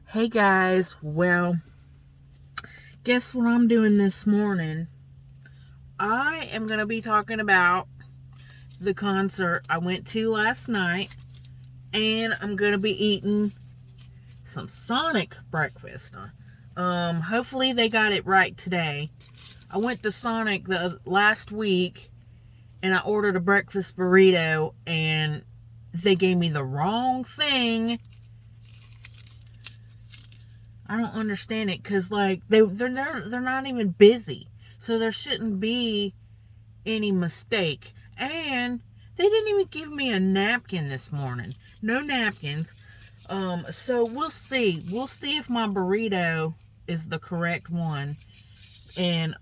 Hey guys, well, guess what I'm doing this morning? I am going to be talking about the concert I went to last night, and I'm going to be eating some Sonic breakfast. Hopefully they got it right today. I went to Sonic the last week and I ordered a breakfast burrito and they gave me the wrong thing. I don't understand it because like they're not even busy, so there shouldn't be any mistake. And they didn't even give me a napkin this morning. No napkins. So we'll see. We'll see if my burrito is the correct one. And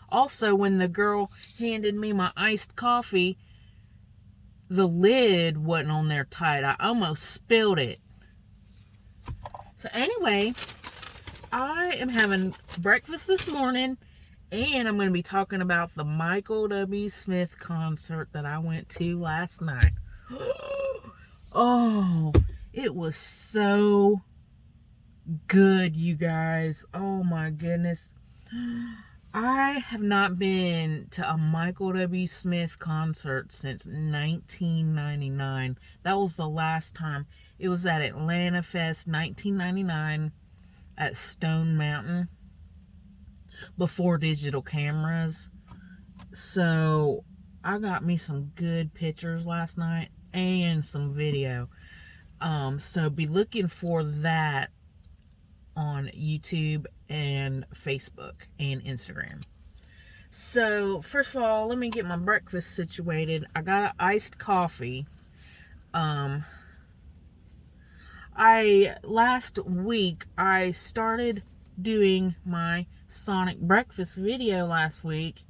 also when the girl handed me my iced coffee, the lid wasn't on there tight. I almost spilled it. So anyway, I am having breakfast this morning, and I'm going to be talking about the Michael W.Smith concert that I went to last night. Oh, it was so good, you guys. Oh my goodness. I have not been to a Michael W. Smith concert since 1999. That was the last time. It was at Atlanta Fest 1999 at Stone Mountain before digital cameras. So I got me some good pictures last night and some video. So be looking for that on YouTube and Facebook and Instagram. So first of all, let me get my breakfast situated. I got an iced coffee. Last week I started doing my Sonic breakfast video last week,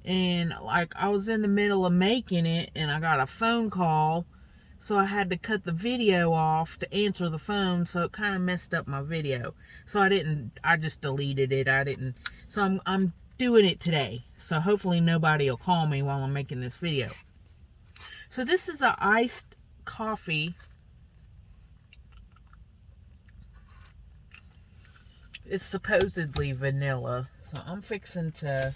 and like I was in the middle of making it and I got a phone call, so I had to cut the video off to answer the phone, so it kind of messed up my video. So I just deleted it. So I'm doing it today. So hopefully nobody will call me while I'm making this video. So this is an iced coffee. It's supposedly vanilla. So I'm fixing to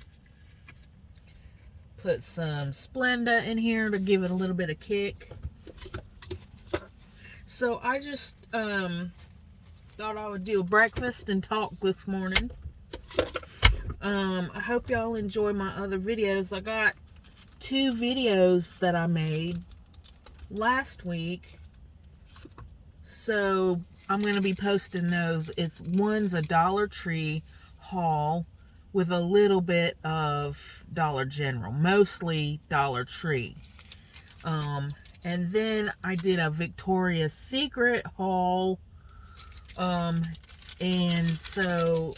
put some Splenda in here to give it a little bit of kick. So I just thought I would do a breakfast and talk this morning. I hope y'all enjoy my other videos. I got 2 videos that I made last week, so I'm going to be posting those. One's a Dollar Tree haul with a little bit of Dollar General, mostly Dollar Tree. And then I did a Victoria's Secret haul, and so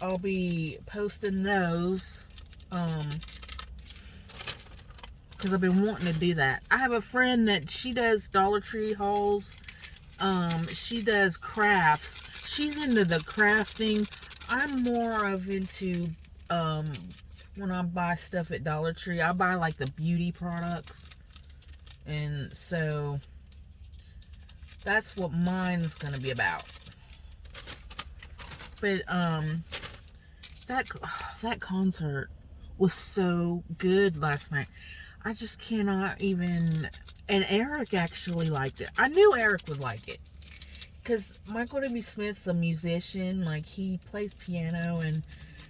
I'll be posting those, because I've been wanting to do that. I have a friend that she does Dollar Tree hauls. She does crafts. She's into the crafting. I'm more of into, when I buy stuff at Dollar Tree, I buy like the beauty products. And so that's what mine's gonna be about. But that concert was so good last night. I just cannot even. And Eric actually liked it. I knew Eric would like it, because Michael W. Smith's a musician. Like, he plays piano and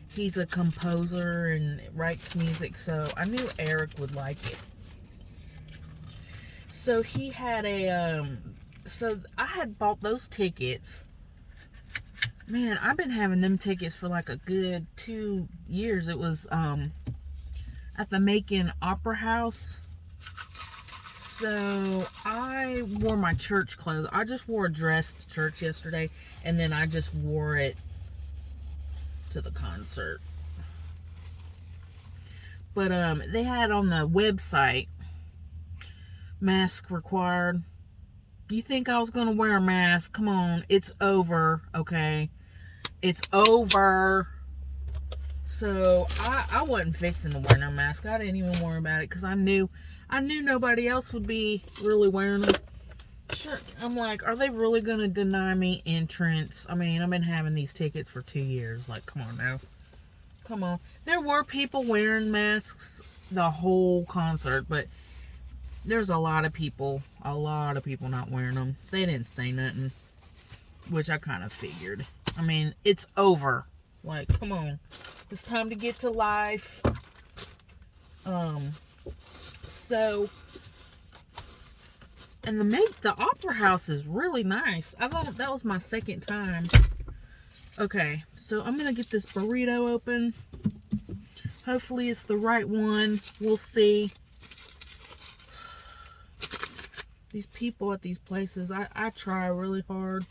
he's a composer and writes music. So I knew Eric would like it. So he had so I had bought those tickets. Man, I've been having them tickets for like a good 2 years. It was at the Macon Opera House. So I wore my church clothes. I just wore a dress to church yesterday, and then I just wore it to the concert. But they had on the website, mask required. Do you think I was gonna wear a mask? Come on, it's over, okay? It's over. So I wasn't fixing to wear no mask. I didn't even worry about it, because I knew nobody else would be really wearing them. I'm like, are they really going to deny me entrance? I mean, I've been having these tickets for 2 years. Like, come on now. Come on. There were people wearing masks the whole concert, but there's a lot of people not wearing them. They didn't say nothing, which I kind of figured. I mean, it's over. Like, come on. It's time to get to life. So, and the opera house is really nice. I thought that was my second time. Okay, so I'm gonna get this burrito open. Hopefully it's the right one. We'll see. These people at these places, I try really hard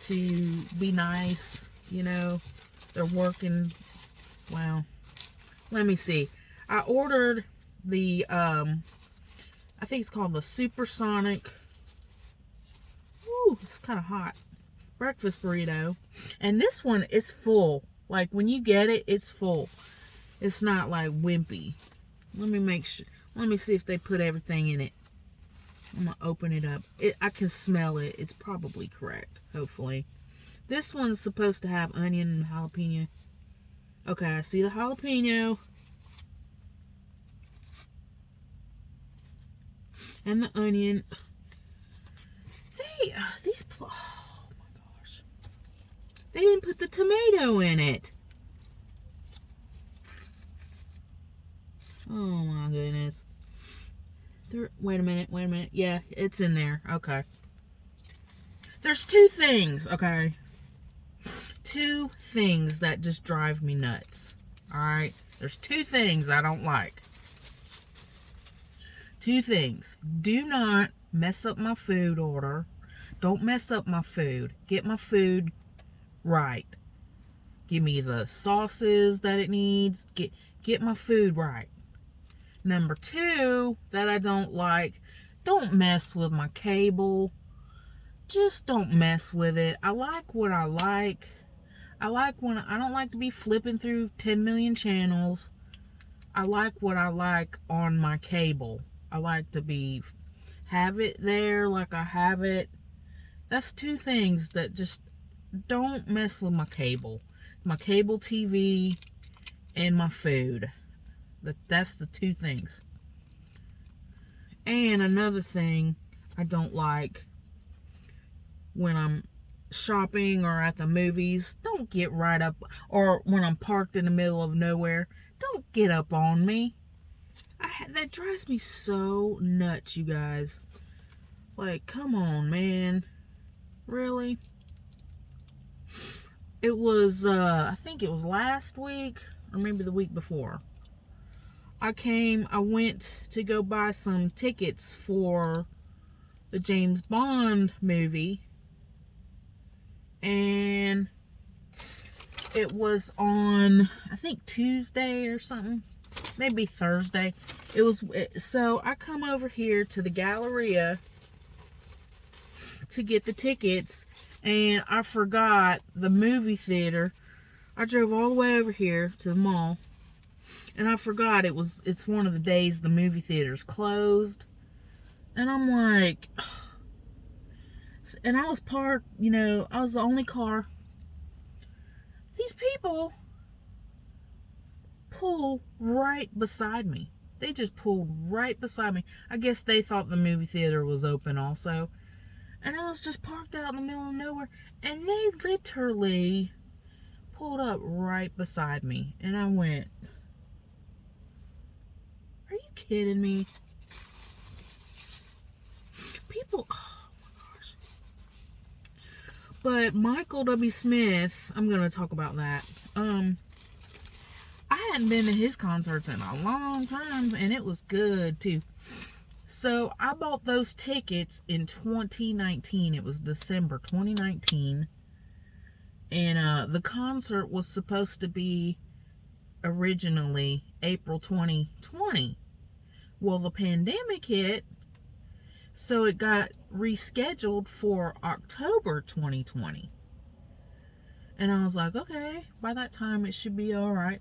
to be nice, you know. They're working. Well, let me see. I ordered the I think it's called the Supersonic. Ooh, it's kind of hot. Breakfast burrito. And this one is full. Like, when you get it, it's full. It's not like wimpy. Let me make sure. Let me see if they put everything in it. I'm going to open it up. I can smell it. It's probably correct, hopefully. This one's supposed to have onion and jalapeno. Okay, I see the jalapeno. And the onion. Oh my gosh. They didn't put the tomato in it. Oh my goodness. Wait a minute. Yeah, it's in there. Okay. There's two things, okay? Two things that just drive me nuts. Alright? There's two things I don't like. Two things. Do not mess up my food order. Don't mess up my food. Get my food right. Give me the sauces that it needs. Get my food right. Number two that I don't like, don't mess with my cable. Just don't mess with it. I like what I like. I don't like to be flipping through 10 million channels. I like what I like on my cable. I like to have it there like I have it. That's two things that just don't mess with my cable. My cable TV and my food. That's the two things. And another thing I don't like when I'm shopping or at the movies, don't get right up, or when I'm parked in the middle of nowhere, don't get up on me. That drives me so nuts, you guys. Like, come on, man. Really? It was, I think it was last week, or maybe the week before. I went to go buy some tickets for the James Bond movie. And it was on, I think, Tuesday or something. Maybe Thursday. So I come over here to the Galleria to get the tickets, and I forgot the movie theater. I drove all the way over here to the mall, and I forgot it's one of the days the movie theater's closed. And I'm like, and I was parked, I was the only car. These people pull right beside me. They just pulled right beside me. I guess they thought the movie theater was open also. And I was just parked out in the middle of nowhere. And they literally pulled up right beside me. And I went, are you kidding me? People, oh my gosh. But Michael W.Smith, I'm going to talk about that. I hadn't been to his concerts in a long time, and it was good too. So I bought those tickets in 2019. It was December 2019. And the concert was supposed to be originally April 2020. Well, the pandemic hit, so it got rescheduled for October 2020. And I was like, okay, by that time it should be all right.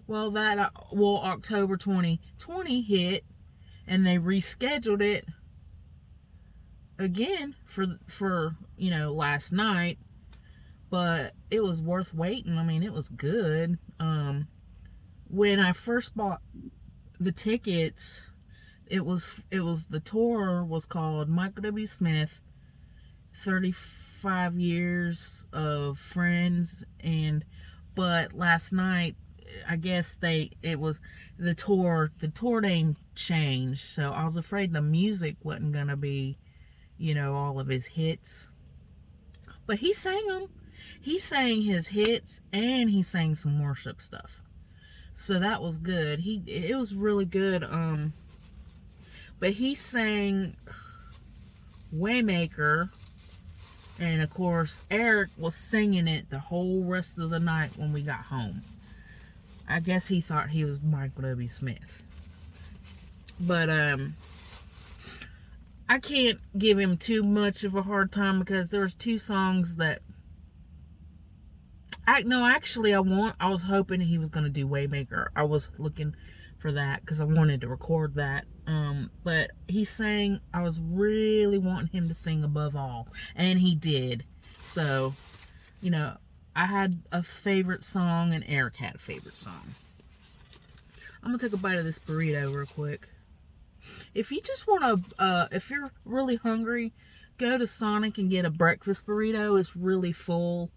Well, October 2020 hit, and they rescheduled it again for last night, but it was worth waiting. I mean, it was good. When I first bought the tickets, it was the tour was called Michael W.Smith 35 years of friends, but last night I guess it was the tour name changed, so I was afraid the music wasn't gonna be all of his hits, but he sang them. He sang his hits and he sang some worship stuff, so that was good. It was really good. But he sang Waymaker, and of course Eric was singing it the whole rest of the night when we got home. I guess he thought he was Michael W. Smith. But I can't give him too much of a hard time because there's two songs that I was hoping he was going to do Waymaker. I was looking for that because I wanted to record that. But he sang, I was really wanting him to sing Above All, and he did. So, I had a favorite song and Eric had a favorite song. I'm going to take a bite of this burrito real quick. If you just want to, if you're really hungry, go to Sonic and get a breakfast burrito. It's really full.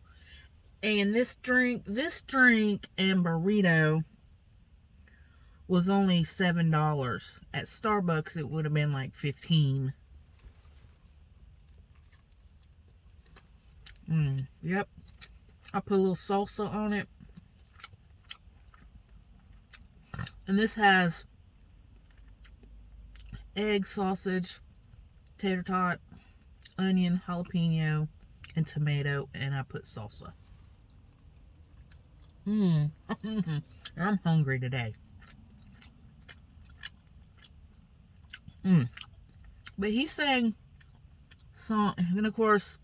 And this drink and burrito was only $7. At Starbucks, it would have been like $15. Yep. I put a little salsa on it. And this has egg, sausage, tater tot, onion, jalapeno, and tomato, and I put salsa. I'm hungry today. But he sang song, and of course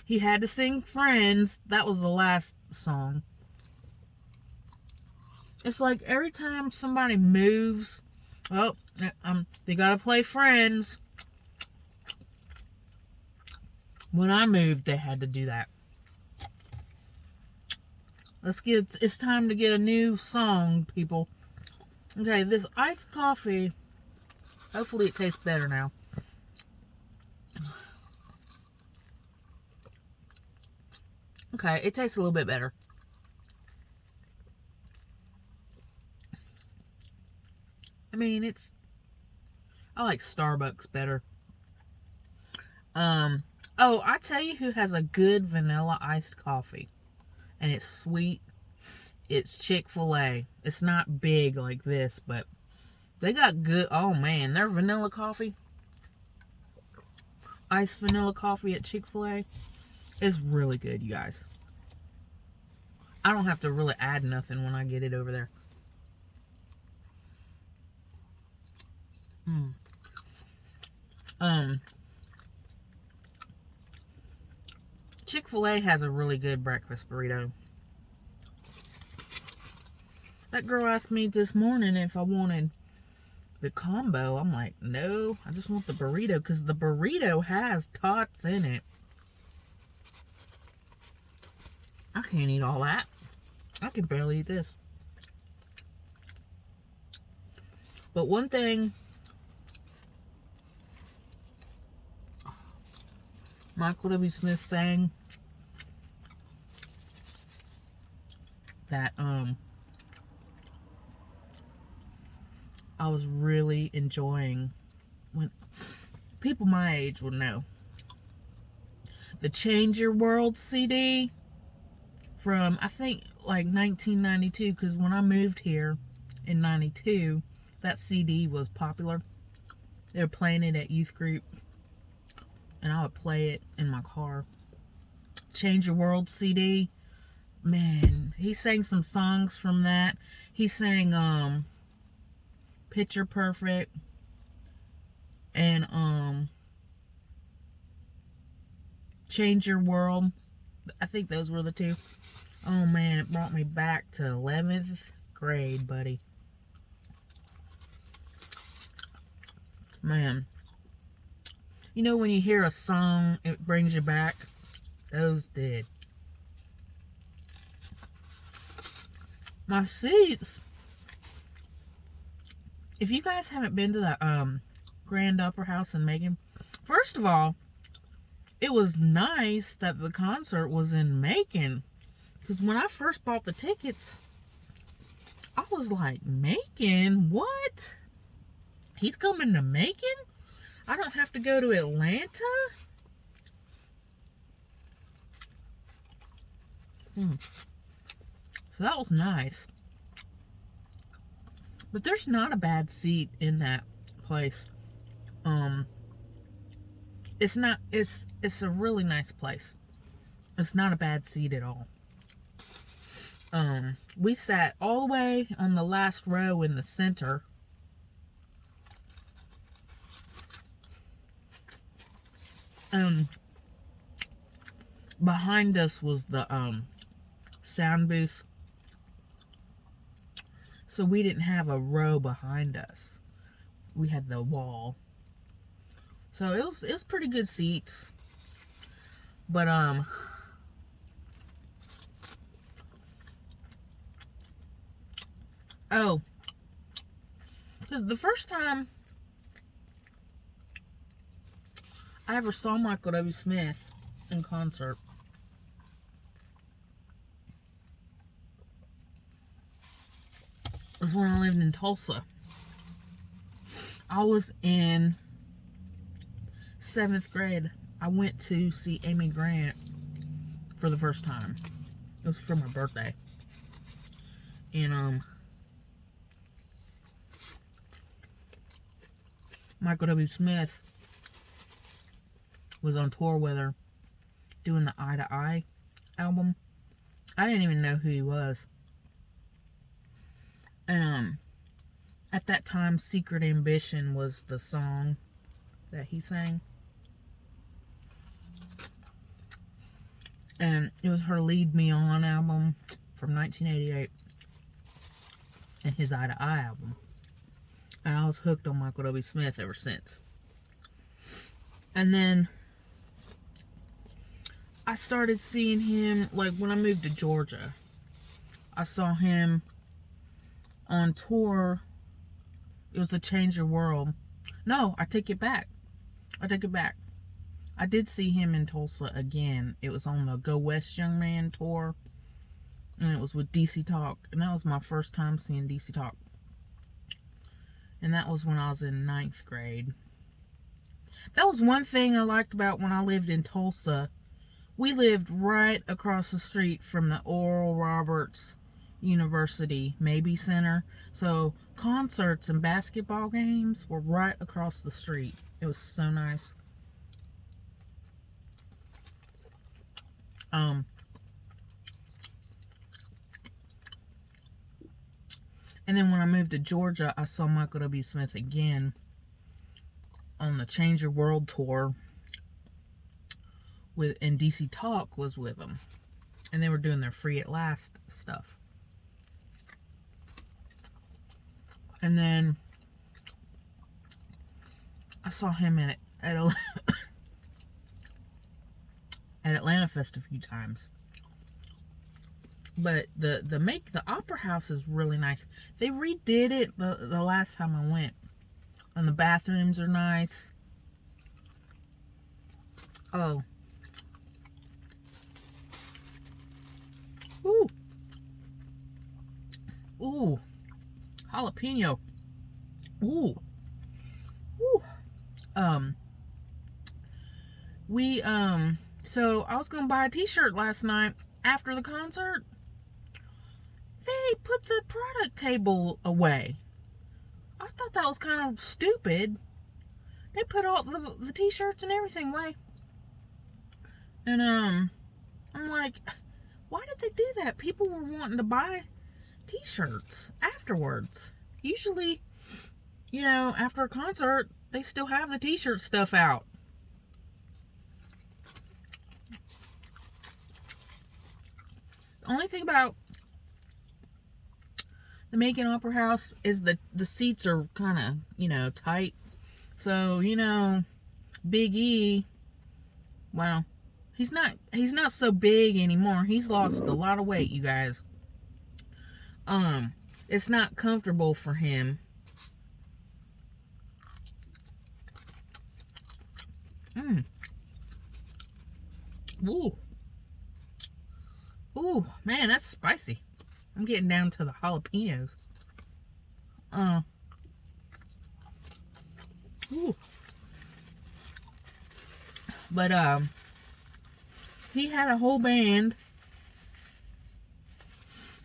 he had to sing Friends. That was the last song. It's like every time somebody moves, they gotta play Friends. When I moved, they had to do that. It's time to get a new song, people. Okay, this iced coffee, hopefully it tastes better now. Okay, it tastes a little bit better. I mean, I like Starbucks better. I tell you who has a good vanilla iced coffee. And it's sweet. It's Chick-fil-A. It's not big like this, but they got good, oh man, their vanilla coffee, iced vanilla coffee at Chick-fil-A is really good, you guys. I don't have to really add nothing when I get it over there. Chick-fil-A has a really good breakfast burrito. That girl asked me this morning if I wanted the combo. I'm like, no, I just want the burrito because the burrito has tots in it. I can't eat all that. I can barely eat this. But one thing Michael W. Smith sang that I was really enjoying, when people my age will know, the Change Your World CD from, I think, like 1992, because when I moved here in 92, that CD was popular. They were playing it at youth group, and I would play it in my car. Change Your World CD. Man, he sang some songs from that. He sang Picture Perfect and Change Your World. I think those were the two. Oh man, it brought me back to 11th grade, buddy. Man, You know when you hear a song, it brings you back? Those did. My seats. If you guys haven't been to the Grand Opera House in Macon, first of all, it was nice that the concert was in Macon. Because when I first bought the tickets, I was like, Macon? What? He's coming to Macon? I don't have to go to Atlanta? So that was nice. But there's not a bad seat in that place. It's not, it's a really nice place. It's not a bad seat at all. We sat all the way on the last row in the center. Behind us was the sound booth. So we didn't have a row behind us. We had the wall. So it was pretty good seats. But oh, because the first time I ever saw Michael W.Smith in concert was when I lived in Tulsa. I was in 7th grade. I went to see Amy Grant for the first time. It was for my birthday. And Michael W. Smith was on tour with her doing the Eye to Eye album. I didn't even know who he was. And at that time, Secret Ambition was the song that he sang. And it was her Lead Me On album from 1988. And his Eye to Eye album. And I was hooked on Michael W. Smith ever since. And then I started seeing him, like when I moved to Georgia. I saw him on tour. It was a Change Your World. No, I take it back. I did see him in Tulsa again. It was on the Go West Young Man tour. And it was with DC Talk. And that was my first time seeing DC Talk. And that was when I was in 9th grade. That was one thing I liked about when I lived in Tulsa. We lived right across the street from the Oral Roberts University Mabee Center. So concerts and basketball games were right across the street. It was so nice. And then when I moved to Georgia, I saw Michael W. Smith again on the Change Your World tour. And DC Talk was with them. And they were doing their Free at Last stuff. And then I saw him at Atlanta Fest a few times. But the Opera House is really nice. They redid it the last time I went. And the bathrooms are nice. Oh. Ooh. Ooh. Jalapeno. Ooh. Ooh. So I was gonna buy a t-shirt last night after the concert. They put the product table away. I thought that was kind of stupid. They put all the t-shirts and everything away. And I'm like, why did they do that? People were wanting to buy t-shirts afterwards. Usually, you know, after a concert, they still have the t-shirt stuff out. The only thing about the Macon Opera House is the seats are kind of, you know, tight. So, you know, Big E, well, he's not so big anymore. He's lost a lot of weight, you guys. It's not comfortable for him. Ooh. Ooh, man, that's spicy. I'm getting down to the jalapenos. Ooh. But, he had a whole band.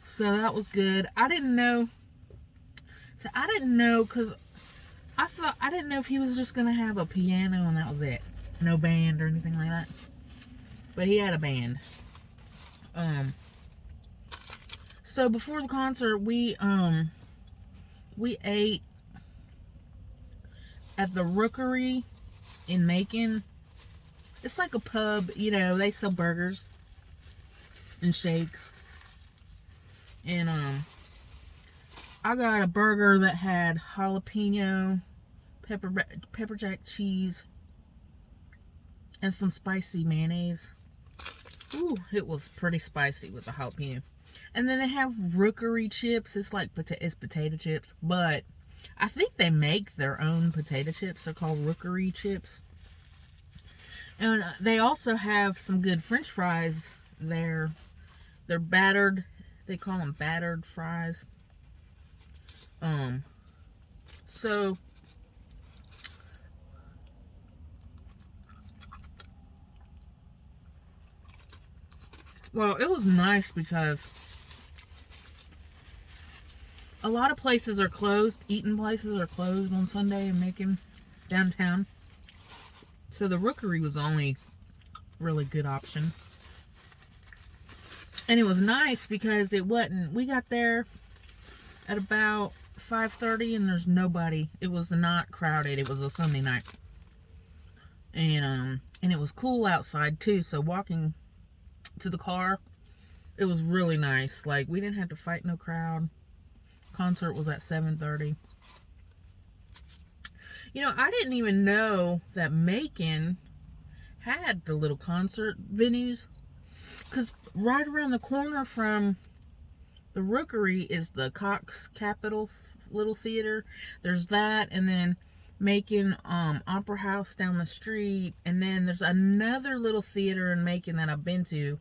So that was good. I didn't know. So I didn't know because I didn't know if he was just going to have a piano and that was it. No band or anything like that. But he had a band. So before the concert, we ate at the Rookery in Macon. It's like a pub, you know, they sell burgers and shakes. And I got a burger that had jalapeno, pepper jack cheese, and some spicy mayonnaise. Ooh, it was pretty spicy with the jalapeno. And then they have Rookery chips. It's like it's potato chips, but I think they make their own potato chips. They're called Rookery chips. And they also have some good French fries there. They're battered. They call them battered fries. So well, it was nice because a lot of places are closed. Eating places are closed on Sunday in Macon, downtown. So the Rookery was the only really good option. And it was nice because it wasn't, we got there at about 5:30 and there's nobody. It was not crowded. It was a Sunday night. And it was cool outside too. So walking to the car, it was really nice. Like, we didn't have to fight no crowd. Concert was at 7:30. You know, I didn't even know that Macon had the little concert venues. Because right around the corner from the Rookery is the Cox Capitol little theater. There's that, and then Macon Opera House down the street. And then there's another little theater in Macon that I've been to.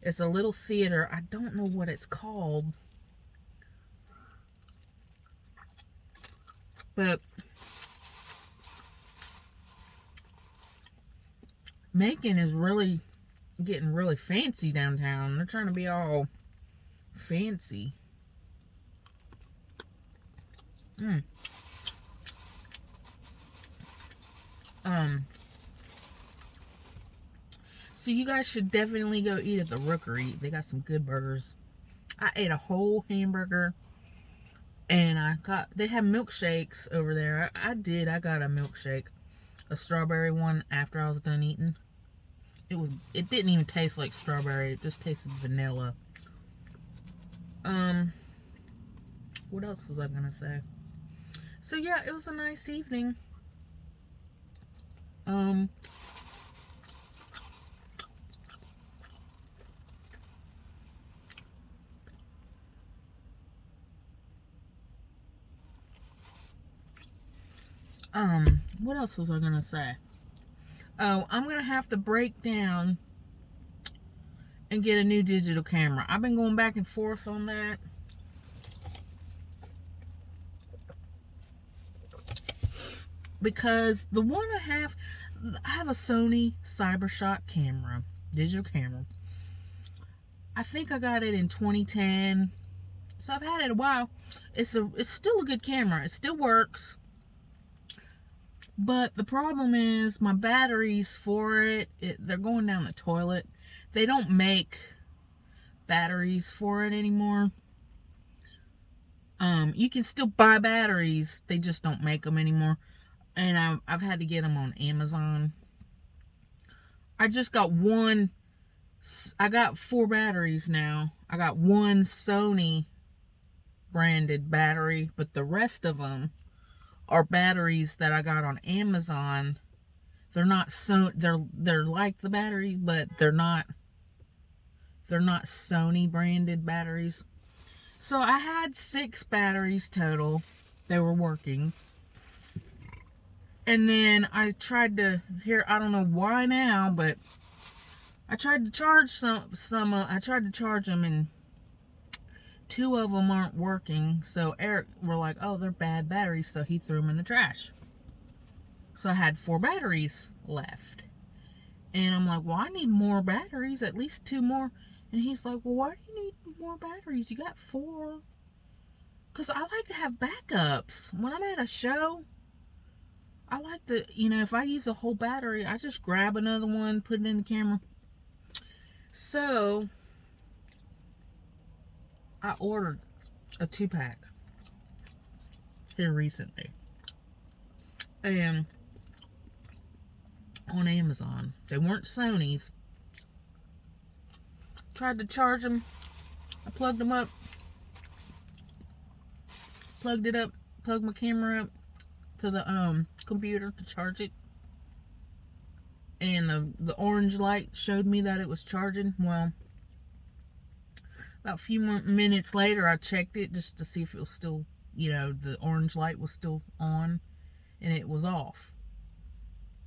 It's a little theater. I don't know what it's called. But Macon is really getting really fancy downtown. They're trying to be all fancy. So you guys should definitely go eat at the Rookery. They got some good burgers. I ate a whole hamburger. And they have milkshakes over there. I got a milkshake. A strawberry one after I was done eating. It didn't even taste like strawberry. It just tasted vanilla. What else was I gonna say? So yeah, it was a nice evening. What else was I gonna say? Oh, I'm gonna have to break down and get a new digital camera. I've been going back and forth on that. Because the one I have a Sony CyberShot camera, digital camera. I think I got it in 2010. So I've had it a while. It's still a good camera. It still works. But the problem is my batteries for they're going down the toilet. They don't make batteries for it anymore. You can still buy batteries. They just don't make them anymore. And I've had to get them on Amazon. I just got one. I got 4 batteries now. I got one Sony branded battery, but the rest of them are batteries that I got on Amazon They're not they're like the batteries, but they're not Sony branded batteries. So I had 6 batteries total. They were working. And then I tried to, I don't know why now, but I tried to charge I tried to charge them, and 2 of them aren't working. So Eric were like, oh, they're bad batteries. So he threw them in the trash. So I had 4 batteries left. And I'm like, well, I need more batteries, at least 2 more. And he's like, well, why do you need more batteries? You got 4. Because I like to have backups. When I'm at a show, I like to, if I use a whole battery, I just grab another one, put it in the camera. So, I ordered a 2-pack here recently. And on Amazon. They weren't Sony's. Tried to charge them. I plugged them up. Plugged it up. Plugged my camera up to the computer to charge it. And the orange light showed me that it was charging. Well, about a few more minutes later, I checked it just to see if it was still, the orange light was still on. And it was off.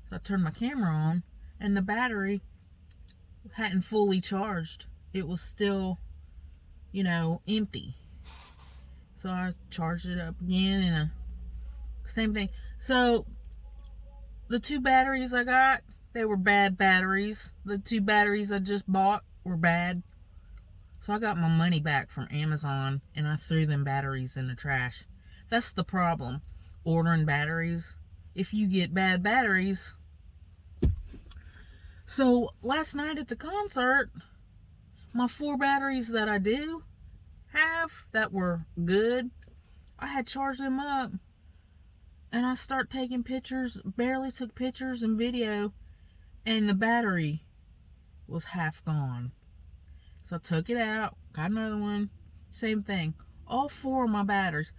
So I turned my camera on, and the battery hadn't fully charged. It was still, empty. So I charged it up again, and same thing. So the 2 batteries I got, they were bad batteries. The 2 batteries I just bought were bad. So I got my money back from Amazon, and I threw them batteries in the trash. That's the problem. Ordering batteries. If you get bad batteries. So last night at the concert, my 4 batteries that I do have that were good, I had charged them up. And I start taking pictures, barely took pictures and video, and the battery was half gone. So I took it out, got another one, same thing. All 4 of my batteries.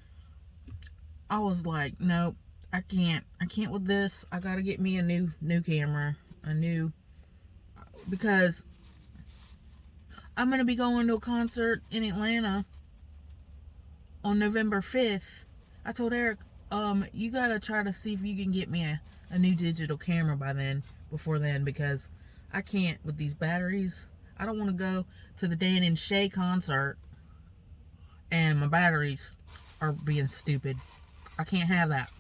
I was like, nope, I can't with this. I gotta get me a new camera, because I'm gonna be going to a concert in Atlanta on November 5th. I told Eric, you gotta try to see if you can get me a new digital camera before then, because I can't with these batteries. I don't want to go to the Dan and Shay concert and my batteries are being stupid. I can't have that.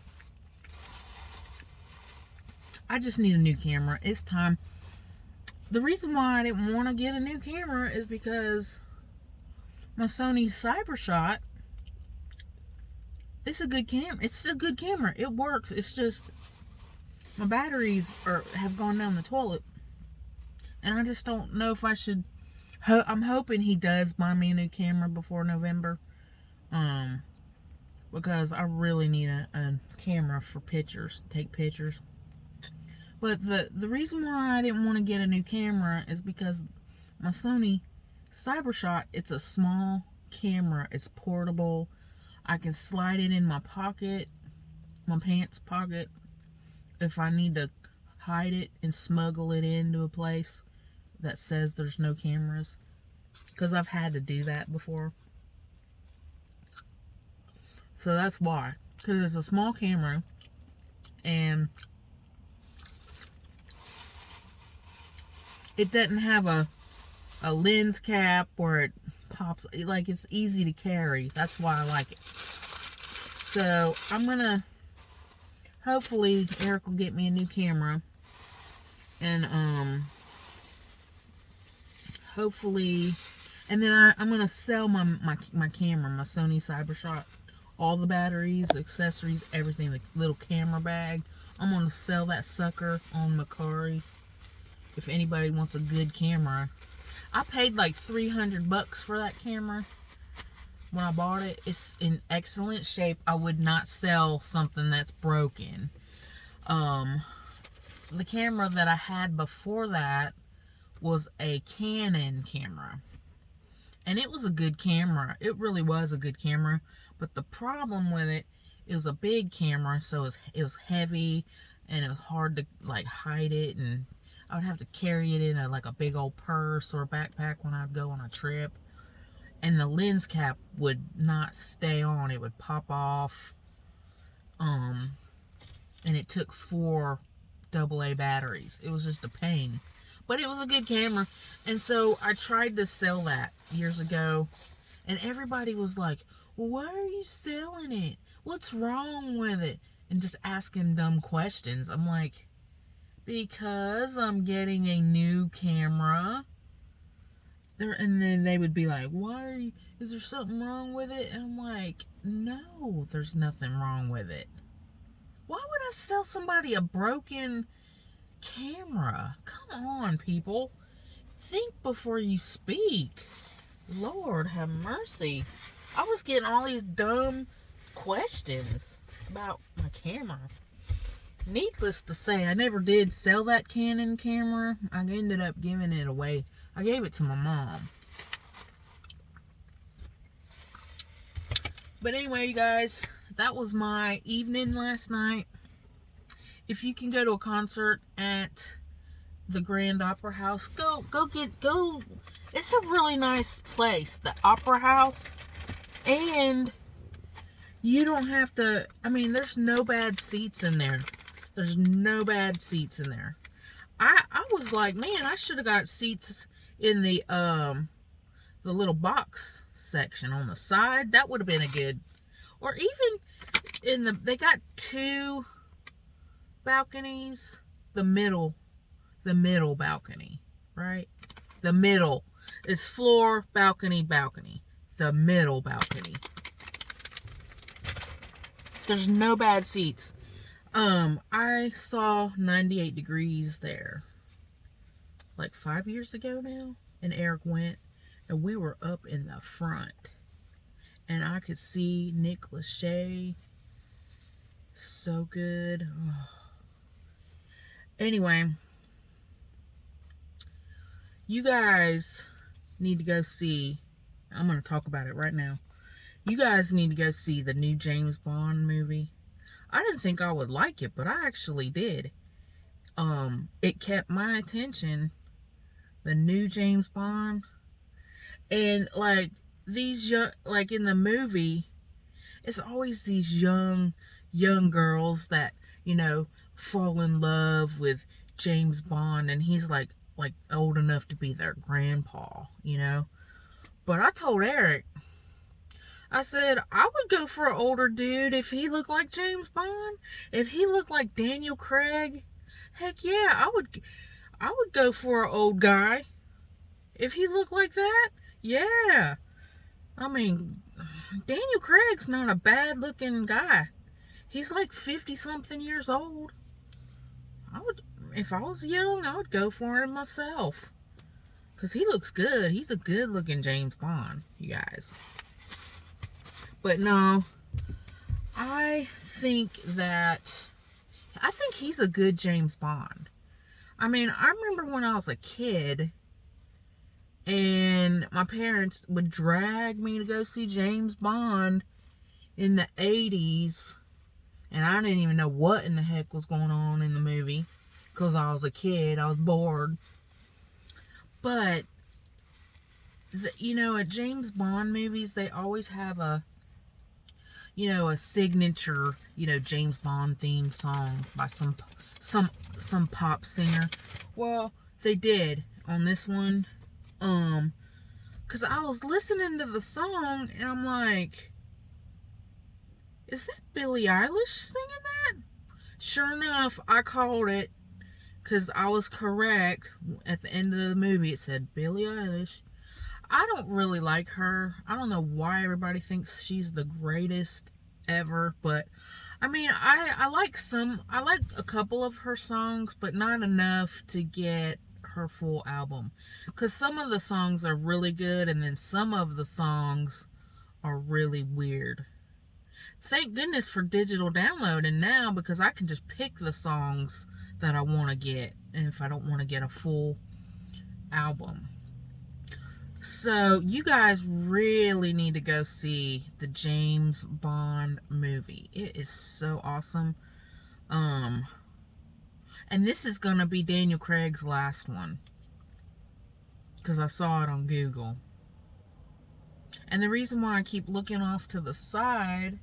I just need a new camera. It's time. The reason why I didn't want to get a new camera is because my Sony CyberShot, it's a good camera. It's a good camera. It works. It's just my batteries have gone down the toilet. And I just don't know if I should. I'm hoping he does buy me a new camera before November. Because I really need a camera for pictures, to take pictures. But the reason why I didn't want to get a new camera is because my Sony CyberShot, it's a small camera. It's portable. I can slide it in my pocket, my pants pocket, if I need to hide it and smuggle it into a place that says there's no cameras. Because I've had to do that before. So that's why. Because it's a small camera. And it doesn't have a lens cap where it pops. Like, it's easy to carry. That's why I like it. So I'm going to, hopefully Eric will get me a new camera. And hopefully, and then I'm going to sell my camera, my Sony CyberShot. All the batteries, accessories, everything, the little camera bag. I'm going to sell that sucker on Mercari. If anybody wants a good camera. I paid like $300 for that camera when I bought it. It's in excellent shape. I would not sell something that's broken. The camera that I had before that was a Canon camera. And it was a good camera. It really was a good camera. But the problem with it was a big camera, so it was heavy. and it was hard to like hide it, and I would have to carry it in like a big old purse or backpack when I'd go on a trip. And the lens cap would not stay on, it would pop off. And it took 4 AA batteries. It was just a pain, but it was a good camera. And so I tried to sell that years ago, and everybody was like, well, why are you selling it? What's wrong with it? And just asking dumb questions. I'm like, because I'm getting a new camera. And then they would be like, is there something wrong with it? And I'm like, no, there's nothing wrong with it. Why would I sell somebody a broken camera? Come on, people. Think before you speak. Lord have mercy. I was getting all these dumb questions about my camera. Needless to say, I never did sell that Canon camera. I ended up giving it away. I gave it to my mom. But anyway, you guys, that was my evening last night. If you can go to a concert at the Grand Opera House, go. It's a really nice place, the Opera House. And you don't have to, there's no bad seats in there. There's no bad seats in there. I was like, man, I should have got seats in the little box section on the side. That would have been a good, or even they got 2 balconies. The middle balcony, right? The middle is floor, balcony. The middle balcony. There's no bad seats. I saw 98 Degrees there like 5 years ago now, and Eric went, and we were up in the front, and I could see Nick Lachey. So good. Oh. Anyway, you guys need to go see, I'm going to talk about it right now. You guys need to go see the new James Bond movie. I didn't think I would like it, but I actually did. It kept my attention. The new James Bond. And like these young, like in the movie, it's always these young girls that, fall in love with James Bond, and he's like old enough to be their grandpa, But I told Eric, I said, I would go for an older dude if he looked like James Bond. If he looked like Daniel Craig, heck yeah, I would go for an old guy. If he looked like that, yeah. Daniel Craig's not a bad looking guy. He's like 50 something years old. If I was young, I would go for him myself. Because he looks good. He's a good looking James Bond, you guys. But no, I think he's a good James Bond. I remember when I was a kid, and my parents would drag me to go see James Bond in the 80s, and I didn't even know what in the heck was going on in the movie, because I was a kid, I was bored. But, at James Bond movies, they always have a signature, James Bond theme song by some pop singer. Well, they did on this one. Cause I was listening to the song, and I'm like, is that Billie Eilish singing that? Sure enough, I called it, cause I was correct. At the end of the movie, it said Billie Eilish. I don't really like her. I don't know why everybody thinks she's the greatest ever, but I like a couple of her songs, but not enough to get her full album. Because some of the songs are really good, and then some of the songs are really weird. Thank goodness for digital downloading now, because I can just pick the songs that I want to get, and if I don't want to get a full album. So, you guys really need to go see the James Bond movie. It is so awesome. And this is going to be Daniel Craig's last one, because I saw it on Google. And the reason why I keep looking off to the side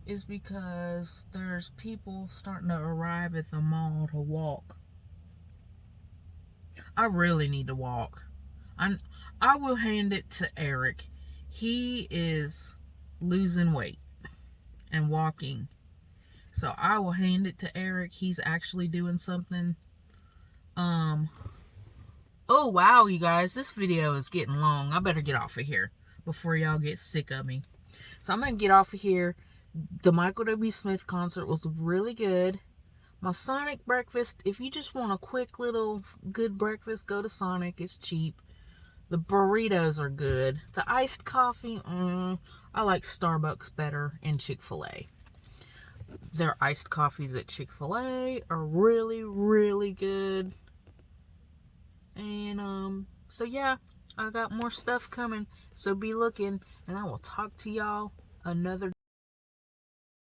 is because there's people starting to arrive at the mall to walk. I really need to walk. I will hand it to Eric. He is losing weight and walking. So I will hand it to Eric. He's actually doing something. Oh wow, you guys, this video is getting long. I better get off of here before y'all get sick of me. So I'm gonna get off of here. The Michael W.Smith concert was really good. My Sonic breakfast, if you just want a quick little good breakfast, go to Sonic. It's cheap. The burritos are good. The iced coffee, I like Starbucks better, and Chick-fil-A. Their iced coffees at Chick-fil-A are really, really good. And so yeah, I got more stuff coming, so be looking, and I will talk to y'all another